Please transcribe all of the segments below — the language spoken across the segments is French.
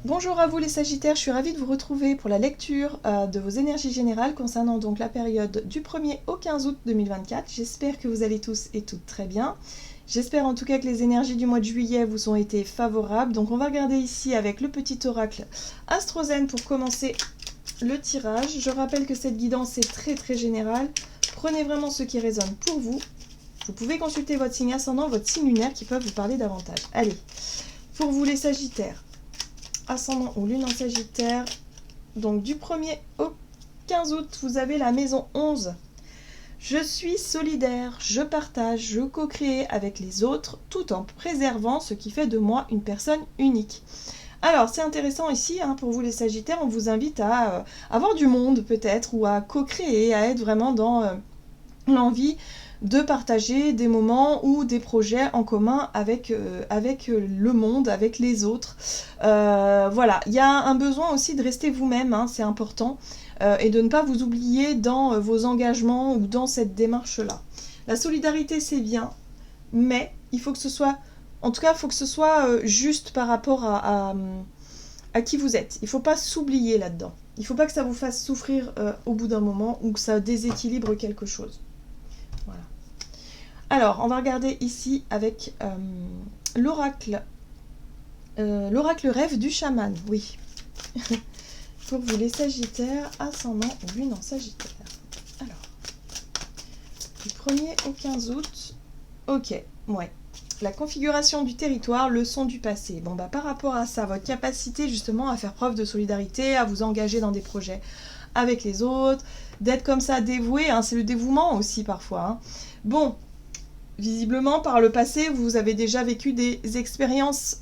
Bonjour à vous les Sagittaires, je suis ravie de vous retrouver pour la lecture de vos énergies générales concernant donc la période du 1er au 15 août 2024. J'espère que vous allez tous et toutes très bien. J'espère en tout cas que les énergies du mois de juillet vous ont été favorables. Donc on va regarder ici avec le petit oracle Astrozen pour commencer le tirage. Je rappelle que cette guidance est très générale. Prenez vraiment ce qui résonne pour vous. Vous pouvez consulter votre signe ascendant, votre signe lunaire qui peuvent vous parler davantage. Allez, pour vous les Sagittaires, ascendant ou lune en Sagittaire, donc du 1er au 15 août, vous avez la maison 11. Je suis solidaire, je partage, je co-crée avec les autres, tout en préservant ce qui fait de moi une personne unique. Alors, c'est intéressant ici, pour vous les Sagittaires, on vous invite à avoir du monde peut-être, ou à co-créer, à être vraiment dans l'envie de partager des moments ou des projets en commun avec le monde, avec les autres. Voilà, il y a un besoin aussi de rester vous-même, c'est important, et de ne pas vous oublier dans vos engagements ou dans cette démarche-là. La solidarité, c'est bien, mais il faut que ce soit, en tout cas, il faut que ce soit juste par rapport à qui vous êtes. Il ne faut pas s'oublier là-dedans. Il ne faut pas que ça vous fasse souffrir au bout d'un moment ou que ça déséquilibre quelque chose. Voilà. Alors, on va regarder ici avec l'oracle rêve du chaman, oui. Pour vous les Sagittaires, ascendant ou lune en Sagittaire. Alors, du 1er au 15 août, ok, ouais. La configuration du territoire, le son du passé. Bon, par rapport à ça, votre capacité justement à faire preuve de solidarité, à vous engager dans des projets avec les autres, d'être comme ça dévoué, c'est le dévouement aussi parfois. Bon, visiblement, par le passé, vous avez déjà vécu des expériences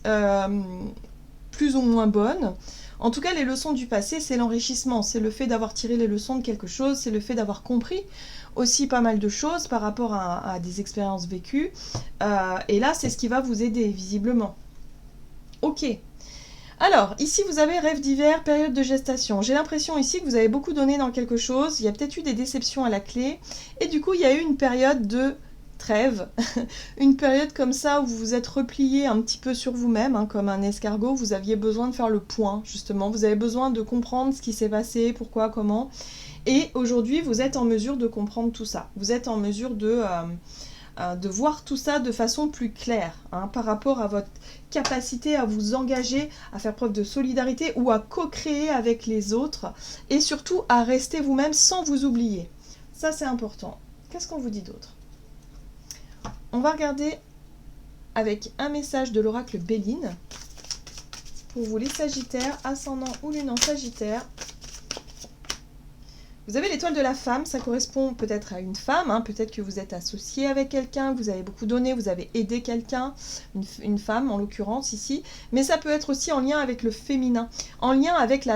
plus ou moins bonnes. En tout cas, les leçons du passé, c'est l'enrichissement, c'est le fait d'avoir tiré les leçons de quelque chose, c'est le fait d'avoir compris aussi pas mal de choses par rapport à des expériences vécues. Et là, c'est ce qui va vous aider, visiblement. Ok. Alors, ici, vous avez rêve d'hiver, période de gestation. J'ai l'impression ici que vous avez beaucoup donné dans quelque chose. Il y a peut-être eu des déceptions à la clé. Et du coup, il y a eu une période de trêve, une période comme ça où vous vous êtes replié un petit peu sur vous-même, comme un escargot. Vous aviez besoin de faire le point, justement. Vous avez besoin de comprendre ce qui s'est passé, pourquoi, comment. Et aujourd'hui, vous êtes en mesure de comprendre tout ça. Vous êtes en mesure de voir tout ça de façon plus claire, par rapport à votre capacité à vous engager, à faire preuve de solidarité ou à co-créer avec les autres, et surtout à rester vous-même sans vous oublier. Ça, c'est important. Qu'est-ce qu'on vous dit d'autre ? On va regarder avec un message de l'oracle Béline, pour vous les Sagittaires, ascendant ou lune en Sagittaire. Vous avez l'étoile de la femme, ça correspond peut-être à une femme, peut-être que vous êtes associé avec quelqu'un, vous avez beaucoup donné, vous avez aidé quelqu'un, une femme en l'occurrence ici, mais ça peut être aussi en lien avec le féminin, en lien avec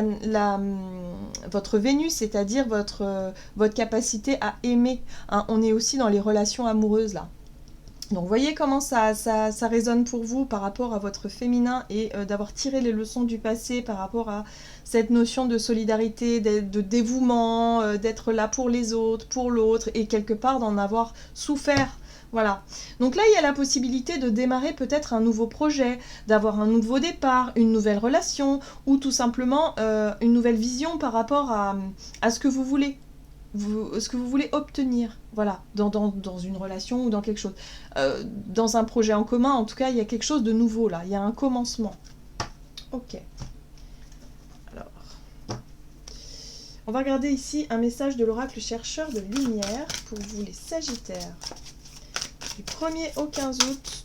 votre Vénus, c'est-à-dire votre capacité à aimer. On est aussi dans les relations amoureuses là. Donc vous voyez comment ça résonne pour vous par rapport à votre féminin et d'avoir tiré les leçons du passé par rapport à cette notion de solidarité, de dévouement, d'être là pour les autres, pour l'autre et quelque part d'en avoir souffert. Voilà. Donc là, il y a la possibilité de démarrer peut-être un nouveau projet, d'avoir un nouveau départ, une nouvelle relation ou tout simplement une nouvelle vision par rapport à ce que vous voulez. Ce que vous voulez obtenir, voilà, dans une relation ou dans quelque chose. Dans un projet en commun, en tout cas, il y a quelque chose de nouveau là, il y a un commencement. Ok. Alors, on va regarder ici un message de l'oracle chercheur de lumière pour vous les Sagittaires. Du 1er au 15 août.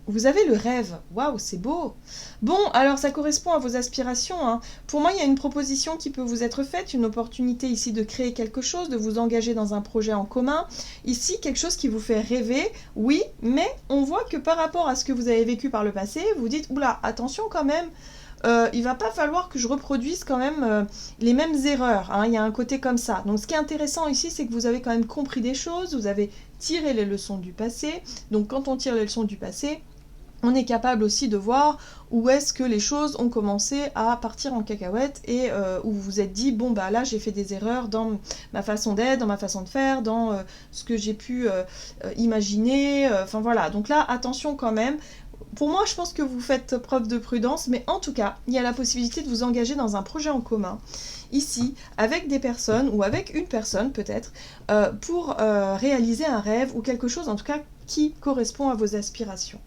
Vous avez le rêve. Waouh, c'est beau. Bon, alors ça correspond à vos aspirations. Pour moi, il y a une proposition qui peut vous être faite, une opportunité ici de créer quelque chose, de vous engager dans un projet en commun. Ici, quelque chose qui vous fait rêver, oui, mais on voit que par rapport à ce que vous avez vécu par le passé, vous dites, oula, attention quand même, il va pas falloir que je reproduise quand même les mêmes erreurs. Il y a un côté comme ça. Donc ce qui est intéressant ici, c'est que vous avez quand même compris des choses, vous avez tiré les leçons du passé. Donc quand on tire les leçons du passé, on est capable aussi de voir où est-ce que les choses ont commencé à partir en cacahuète et où vous vous êtes dit, bon là j'ai fait des erreurs dans ma façon d'être, dans ma façon de faire, dans ce que j'ai pu imaginer, enfin voilà. Donc là, attention quand même, pour moi, je pense que vous faites preuve de prudence, mais en tout cas, il y a la possibilité de vous engager dans un projet en commun, ici, avec des personnes, ou avec une personne peut-être, pour réaliser un rêve, ou quelque chose en tout cas qui correspond à vos aspirations.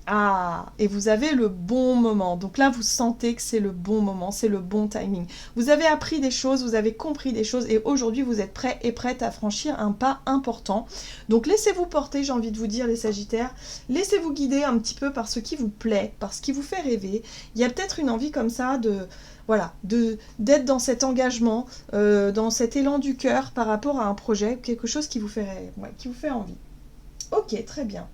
Ah, et vous avez le bon moment. Donc là, vous sentez que c'est le bon moment, c'est le bon timing. Vous avez appris des choses, vous avez compris des choses, et aujourd'hui, vous êtes prêts et prêtes à franchir un pas important. Donc laissez-vous porter, j'ai envie de vous dire, les Sagittaires. Laissez-vous guider un petit peu par ce qui vous plaît, par ce qui vous fait rêver. Il y a peut-être une envie comme ça de... Voilà, d'être dans cet engagement, dans cet élan du cœur par rapport à un projet, quelque chose qui vous fait, ouais, qui vous fait envie. Ok, très bien.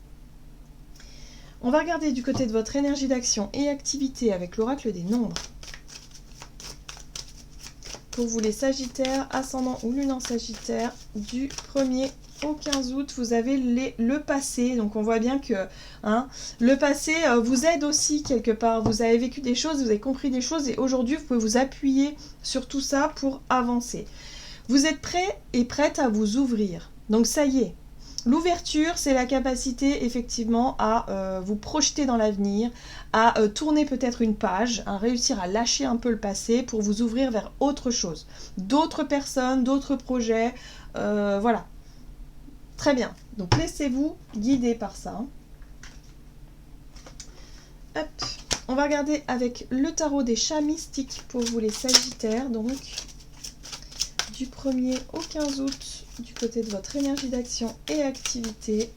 On va regarder du côté de votre énergie d'action et activité avec l'oracle des nombres. Pour vous les Sagittaires, ascendant ou lune en Sagittaire, du 1er au 15 août, vous avez le passé. Donc on voit bien que le passé vous aide aussi quelque part. Vous avez vécu des choses, vous avez compris des choses et aujourd'hui vous pouvez vous appuyer sur tout ça pour avancer. Vous êtes prêts et prêtes à vous ouvrir. Donc ça y est. L'ouverture, c'est la capacité effectivement à vous projeter dans l'avenir, à tourner peut-être une page, à réussir à lâcher un peu le passé pour vous ouvrir vers autre chose. D'autres personnes, d'autres projets, voilà. Très bien. Donc laissez-vous guider par ça. Hop. On va regarder avec le tarot des chats mystiques pour vous les Sagittaires, donc du 1er au 15 août. Du côté de votre énergie d'action et activité.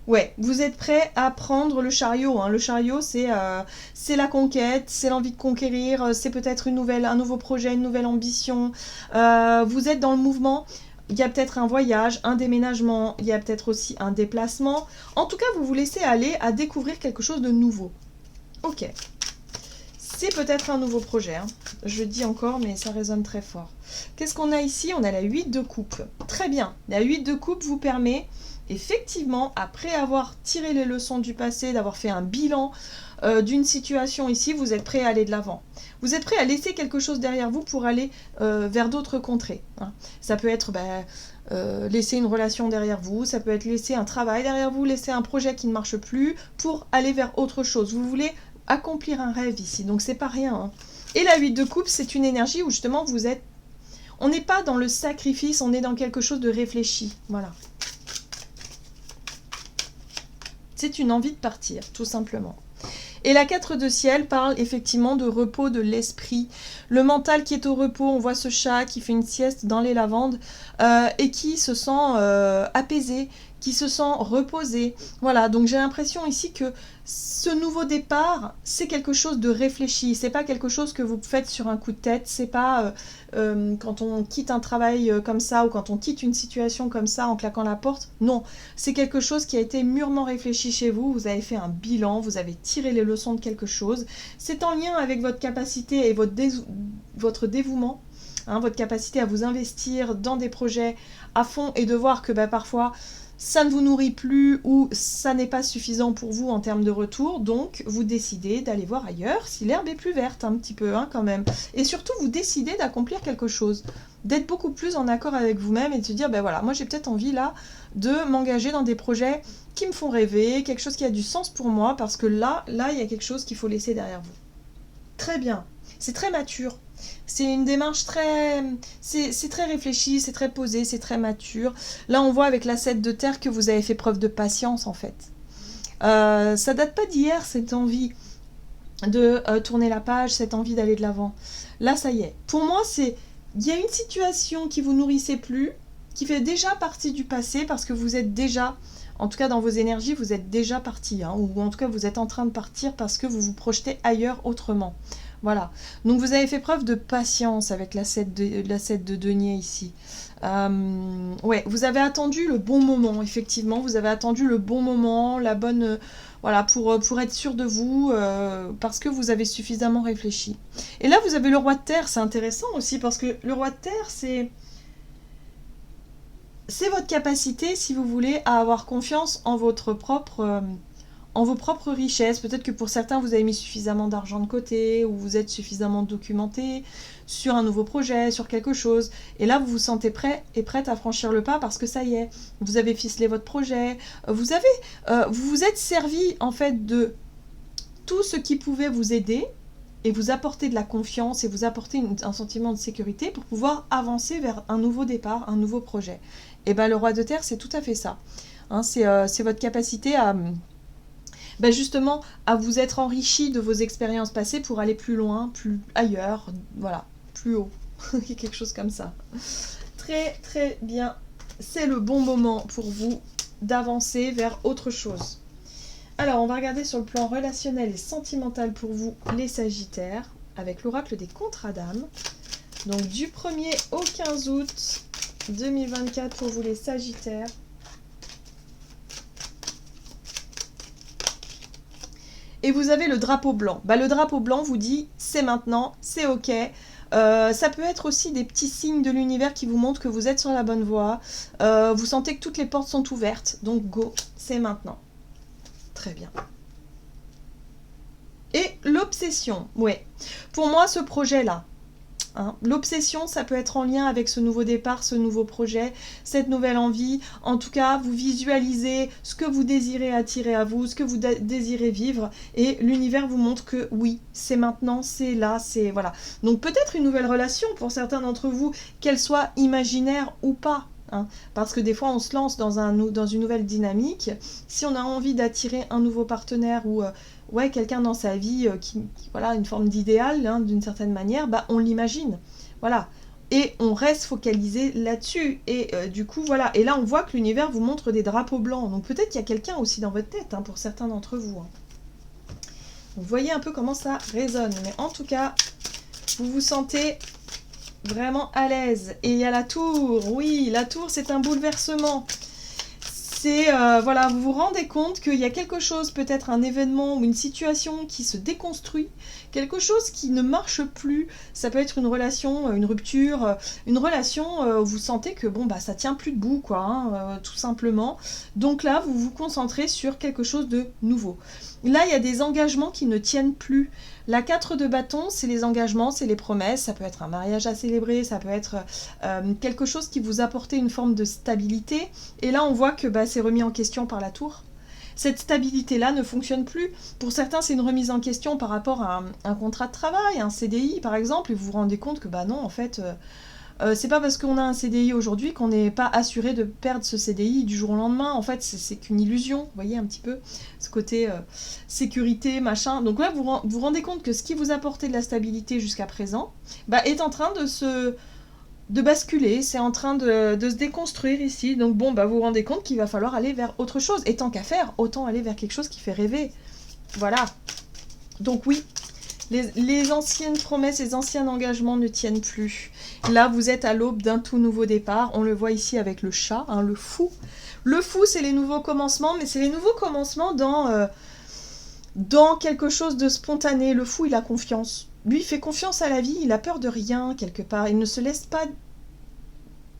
Ouais, vous êtes prêt à prendre le chariot. Le chariot, c'est la conquête, c'est l'envie de conquérir, c'est peut-être un nouveau projet, une nouvelle ambition. Vous êtes dans le mouvement. Il y a peut-être un voyage, un déménagement, il y a peut-être aussi un déplacement. En tout cas, vous vous laissez aller à découvrir quelque chose de nouveau. Ok. C'est peut-être un nouveau projet, je le dis encore, mais ça résonne très fort. Qu'est-ce qu'on a ici? On a la 8 de coupe. Très bien, la 8 de coupe vous permet, effectivement, après avoir tiré les leçons du passé, d'avoir fait un bilan d'une situation ici, vous êtes prêt à aller de l'avant. Vous êtes prêt à laisser quelque chose derrière vous pour aller vers d'autres contrées. Ça peut être... laisser une relation derrière vous, ça peut être laisser un travail derrière vous, laisser un projet qui ne marche plus pour aller vers autre chose. Vous voulez accomplir un rêve ici, donc c'est pas rien. Et la 8 de coupe, c'est une énergie où justement vous êtes... On n'est pas dans le sacrifice, on est dans quelque chose de réfléchi. Voilà. C'est une envie de partir, tout simplement. Et la 4 de ciel parle effectivement de repos de l'esprit. Le mental qui est au repos, on voit ce chat qui fait une sieste dans les lavandes et qui se sent apaisé, qui se sent reposé. Voilà, donc j'ai l'impression ici que ce nouveau départ, c'est quelque chose de réfléchi. C'est pas quelque chose que vous faites sur un coup de tête. C'est pas quand on quitte un travail comme ça ou quand on quitte une situation comme ça en claquant la porte. Non, c'est quelque chose qui a été mûrement réfléchi chez vous. Vous avez fait un bilan, vous avez tiré les leçons de quelque chose. C'est en lien avec votre capacité et votre dévouement. Votre capacité à vous investir dans des projets à fond et de voir que parfois ça ne vous nourrit plus ou ça n'est pas suffisant pour vous en termes de retour, donc vous décidez d'aller voir ailleurs si l'herbe est plus verte un petit peu quand même. Et surtout vous décidez d'accomplir quelque chose, d'être beaucoup plus en accord avec vous-même et de se dire voilà, moi j'ai peut-être envie là de m'engager dans des projets qui me font rêver, quelque chose qui a du sens pour moi parce que là il y a quelque chose qu'il faut laisser derrière vous. Très bien, c'est très mature. C'est une démarche c'est très réfléchi, c'est très posé, c'est très mature. Là, on voit avec la 7 de terre que vous avez fait preuve de patience, en fait. Ça date pas d'hier, cette envie de tourner la page, cette envie d'aller de l'avant. Là, ça y est. Pour moi, il y a une situation qui vous nourrissait plus, qui fait déjà partie du passé, parce que vous êtes déjà... En tout cas, dans vos énergies, vous êtes déjà parti, ou en tout cas, vous êtes en train de partir parce que vous vous projetez ailleurs autrement. Voilà. Donc, vous avez fait preuve de patience avec la 7 de denier ici. Ouais, vous avez attendu le bon moment, effectivement. Vous avez attendu le bon moment, la bonne... voilà, pour être sûr de vous, parce que vous avez suffisamment réfléchi. Et là, vous avez le roi de terre. C'est intéressant aussi, parce que le roi de terre, c'est votre capacité, si vous voulez, à avoir confiance en votre propre en vos propres richesses. Peut-être que pour certains, vous avez mis suffisamment d'argent de côté ou vous êtes suffisamment documenté sur un nouveau projet, sur quelque chose. Et là, vous vous sentez prêt et prête à franchir le pas parce que ça y est, vous avez ficelé votre projet. Vous vous êtes servi en fait de tout ce qui pouvait vous aider et vous apporter de la confiance et vous apporter un sentiment de sécurité pour pouvoir avancer vers un nouveau départ, un nouveau projet. Et bien le roi de terre, c'est tout à fait ça. Hein, c'est votre capacité à justement à vous être enrichi de vos expériences passées pour aller plus loin, plus ailleurs, voilà, plus haut. Quelque chose comme ça. Très très bien. C'est le bon moment pour vous d'avancer vers autre chose. Alors, on va regarder sur le plan relationnel et sentimental pour vous, les Sagittaires, avec l'oracle des contrats d'âme. Donc, du 1er au 15 août 2024 pour vous, les Sagittaires. Et vous avez le drapeau blanc. Le drapeau blanc vous dit, c'est maintenant, c'est ok. Ça peut être aussi des petits signes de l'univers qui vous montrent que vous êtes sur la bonne voie. Vous sentez que toutes les portes sont ouvertes. Donc, go, c'est maintenant. Très bien. Et l'obsession, ouais. Pour moi, ce projet-là, hein, l'obsession, ça peut être en lien avec ce nouveau départ, ce nouveau projet, cette nouvelle envie. En tout cas, vous visualisez ce que vous désirez attirer à vous, ce que vous désirez vivre. Et l'univers vous montre que oui, c'est maintenant, c'est là, c'est... Voilà. Donc peut-être une nouvelle relation pour certains d'entre vous, qu'elle soit imaginaire ou pas. Hein, parce que des fois on se lance dans une nouvelle dynamique. Si on a envie d'attirer un nouveau partenaire ou ouais, quelqu'un dans sa vie qui voilà, une forme d'idéal hein, d'une certaine manière, on l'imagine. Voilà. Et on reste focalisé là-dessus. Et du coup, voilà. Et là, on voit que l'univers vous montre des drapeaux blancs. Donc peut-être qu'il y a quelqu'un aussi dans votre tête, hein, pour certains d'entre vous. Hein. Vous voyez un peu comment ça résonne. Mais en tout cas, vous vous sentez vraiment à l'aise. Et il y a la tour. Oui, la tour, c'est un bouleversement. C'est, voilà, vous vous rendez compte qu'il y a quelque chose, peut-être un événement ou une situation qui se déconstruit, quelque chose qui ne marche plus. Ça peut être une relation, une rupture, une relation où vous sentez que bon, ça tient plus debout, quoi, hein, tout simplement. Donc là, vous vous concentrez sur quelque chose de nouveau. Là, il y a des engagements qui ne tiennent plus. La 4 de bâton, c'est les engagements, c'est les promesses. Ça peut être un mariage à célébrer, ça peut être quelque chose qui vous apportait une forme de stabilité. Et là, on voit que c'est remis en question par la tour. Cette stabilité-là ne fonctionne plus. Pour certains, c'est une remise en question par rapport à un contrat de travail, un CDI par exemple, et vous vous rendez compte que non, en fait... c'est pas parce qu'on a un CDI aujourd'hui qu'on n'est pas assuré de perdre ce CDI du jour au lendemain. En fait, c'est qu'une illusion. Vous voyez un petit peu ce côté sécurité, machin. Donc là, vous vous rendez compte que ce qui vous apportait de la stabilité jusqu'à présent est en train de basculer. C'est en train de se déconstruire ici. Donc bon, vous vous rendez compte qu'il va falloir aller vers autre chose. Et tant qu'à faire, autant aller vers quelque chose qui fait rêver. Voilà. Donc oui. Les anciennes promesses, les anciens engagements ne tiennent plus. Là, vous êtes à l'aube d'un tout nouveau départ. On le voit ici avec le chat, hein, le fou. Le fou, c'est les nouveaux commencements, mais c'est les nouveaux commencements dans quelque chose de spontané. Le fou, il a confiance. Lui, il fait confiance à la vie, il a peur de rien, quelque part. Il ne se laisse pas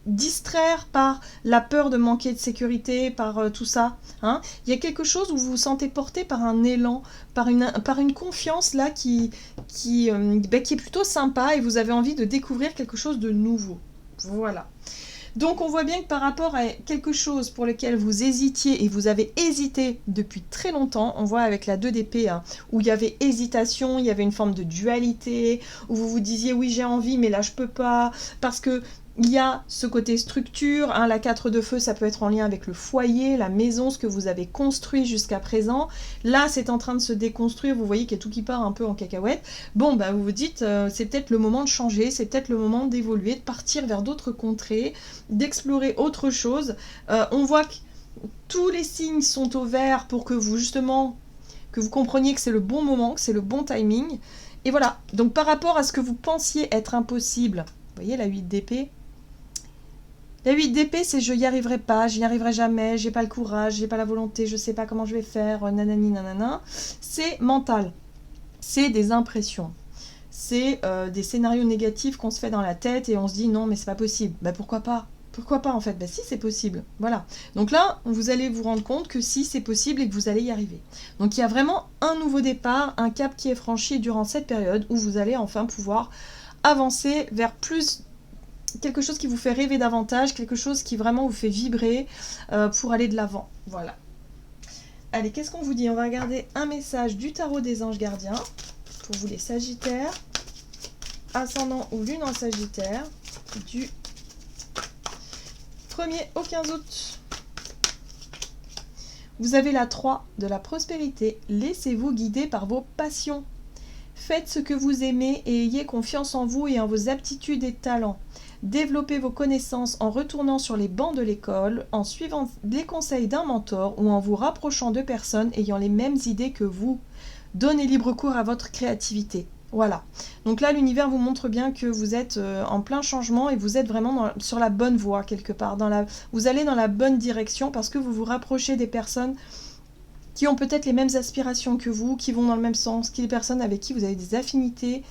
distraire par la peur de manquer de sécurité, par tout ça. Hein. Il y a quelque chose où vous vous sentez porté par un élan, par une confiance là qui est plutôt sympa et vous avez envie de découvrir quelque chose de nouveau. Voilà. Donc on voit bien que par rapport à quelque chose pour lequel vous hésitiez et vous avez hésité depuis très longtemps, on voit avec la 2 d'épée hein, où il y avait hésitation, il y avait une forme de dualité, où vous vous disiez oui j'ai envie mais là je peux pas, parce que il y a ce côté structure, hein, la 4 de feu, ça peut être en lien avec le foyer, la maison, ce que vous avez construit jusqu'à présent. Là, c'est en train de se déconstruire, vous voyez qu'il y a tout qui part un peu en cacahuète. Bon, vous vous dites, c'est peut-être le moment de changer, c'est peut-être le moment d'évoluer, de partir vers d'autres contrées, d'explorer autre chose. On voit que tous les signes sont au vert pour que vous, justement, que vous compreniez que c'est le bon moment, que c'est le bon timing. Et voilà, donc par rapport à ce que vous pensiez être impossible, vous voyez la 8 d'épée. La 8 d'épée, c'est je n'y arriverai pas, je n'y arriverai jamais, j'ai pas le courage, j'ai pas la volonté, je sais pas comment je vais faire, nanani nanana. C'est mental. C'est des impressions. C'est des scénarios négatifs qu'on se fait dans la tête et on se dit non mais c'est pas possible. Pourquoi pas? Pourquoi pas en fait? Bah si, c'est possible. Voilà. Donc là, vous allez vous rendre compte que si, c'est possible et que vous allez y arriver. Donc il y a vraiment un nouveau départ, un cap qui est franchi durant cette période où vous allez enfin pouvoir avancer vers plus quelque chose qui vous fait rêver davantage, quelque chose qui vraiment vous fait vibrer pour aller de l'avant. Voilà. Allez, qu'est-ce qu'on vous dit? On va regarder un message du tarot des anges gardiens pour vous les Sagittaires, ascendant ou lune en Sagittaire, du 1er au 15 août. Vous avez la 3 de la prospérité. Laissez-vous guider par vos passions. Faites ce que vous aimez et ayez confiance en vous et en vos aptitudes et talents. Développez vos connaissances en retournant sur les bancs de l'école, en suivant les conseils d'un mentor ou en vous rapprochant de personnes ayant les mêmes idées que vous. Donnez libre cours à votre créativité. Voilà. Donc là, l'univers vous montre bien que vous êtes en plein changement et vous êtes vraiment sur la bonne voie quelque part. Vous allez dans la bonne direction parce que vous vous rapprochez des personnes qui ont peut-être les mêmes aspirations que vous, qui vont dans le même sens, qui les personnes avec qui vous avez des affinités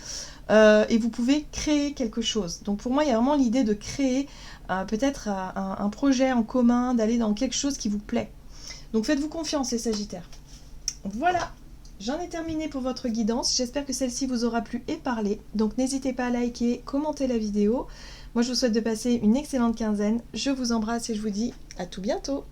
et vous pouvez créer quelque chose. Donc pour moi, il y a vraiment l'idée de créer peut-être un projet en commun, d'aller dans quelque chose qui vous plaît. Donc faites-vous confiance les Sagittaires. Voilà. J'en ai terminé pour votre guidance, j'espère que celle-ci vous aura plu et parlé, donc n'hésitez pas à liker, commenter la vidéo. Moi je vous souhaite de passer une excellente quinzaine, je vous embrasse et je vous dis à tout bientôt.